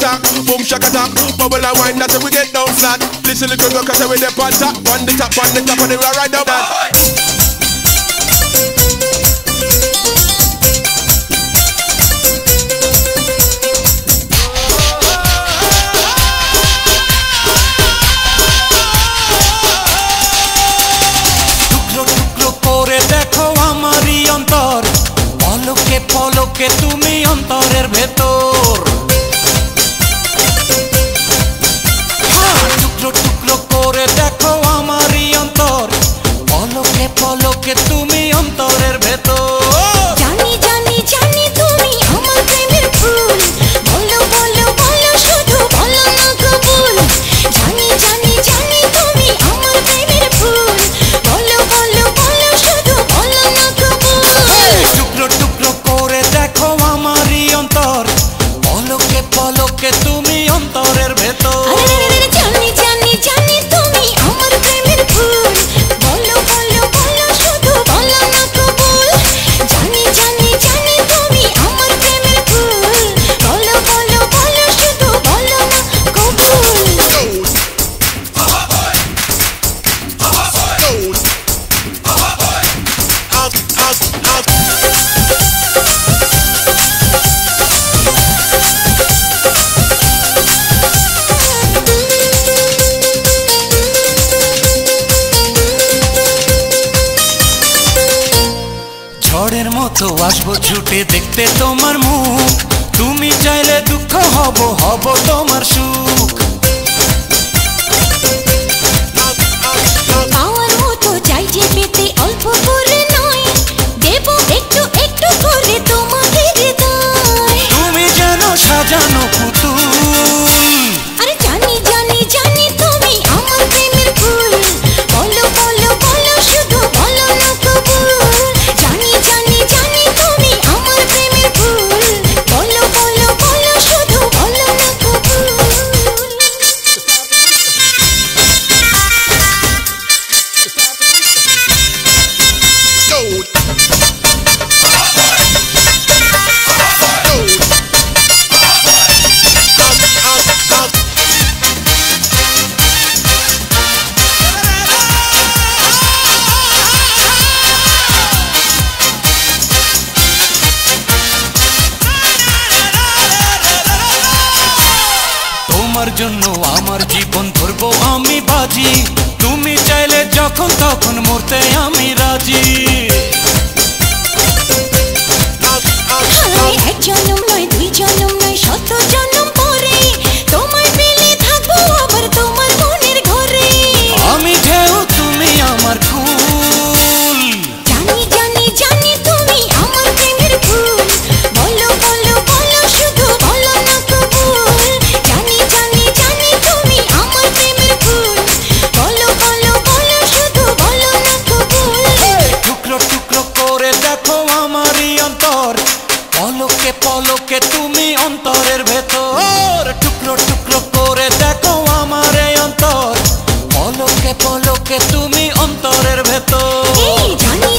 attack, boom shaka attack. Bubble and wine, that's how we get down flat. Listen little girl, cause we dey on top of the top of the right up that. পলকে তুমি অন্তরের ভেতর টুকরো টুকরো করে দেখো আমারই অন্তর পলকে পলকে তুমি অন্তরের ভেতর জানি জানি জানি তুমি আমার প্রেমের ফুল বলো বলো বলো শুধু বলো না কবুল জানি জানি জানি তুমি আমার প্রেমের ফুল বলো বলো বলো শুধু বলো না কবুল টুকরো টুকরো করে দেখো আমারই অন্তর পলকে পলকে তুমি অন্তরের ভেতর জানি জানি জানি তুমি আমার প্রেমের ফুল বলো বলো বলো শুধু বলো না কবুল জানি জানি জানি তুমি আমার প্রেমের ফুল বলো বলো বলো শুধু বলো না কবুল ঝড়ের মতো আসবো ছুটে দেখতে তোমার মুখ তুমি চাইলে দুঃখ হব হব তোমার সুখ পাওয়ার মতো চাই যে পেতে অল্প করে নয় দেব একটু একটু করে তোমাকে হৃদয় তুমি যেন সাজানো পুতুল আরে জানি জানি জানি তুমি আমার প্রেমের ফুল বলো বলো বলো শুধু বলো না কবুল জানি জানি জানি তুমি আমার প্রেমের ফুল বলো বলো বলো শুধু বলো না কবুল তোমার জন্য আমার জীবন ধরবো আমি বাজি তুমি চাইলে যখন তখন মরতে আমি রাজি এক জনম নয় দুই জনম নয় শত জনম পরে তোমায় পেলে থাকবো আবার তোমার মনের ঘরে আমি ঢেউ তুমি আমার কুল জানি জানি জানি তুমি আমার প্রেমের ফুল বলো বলো বলো শুধু বলো না কবুল জানি জানি জানি তুমি আমার প্রেমের ফুল বলো বলো বলো শুধু বলো না কবুল টুকরো টুকরো করে দেখো আমারই অন্তর পলকে পলকে তুমি অন্তরের ভেতর টুকরো টুকরো করে দেখো আমার এই অন্তর পলকে পলকে তুমি অন্তরের ভেতর জানি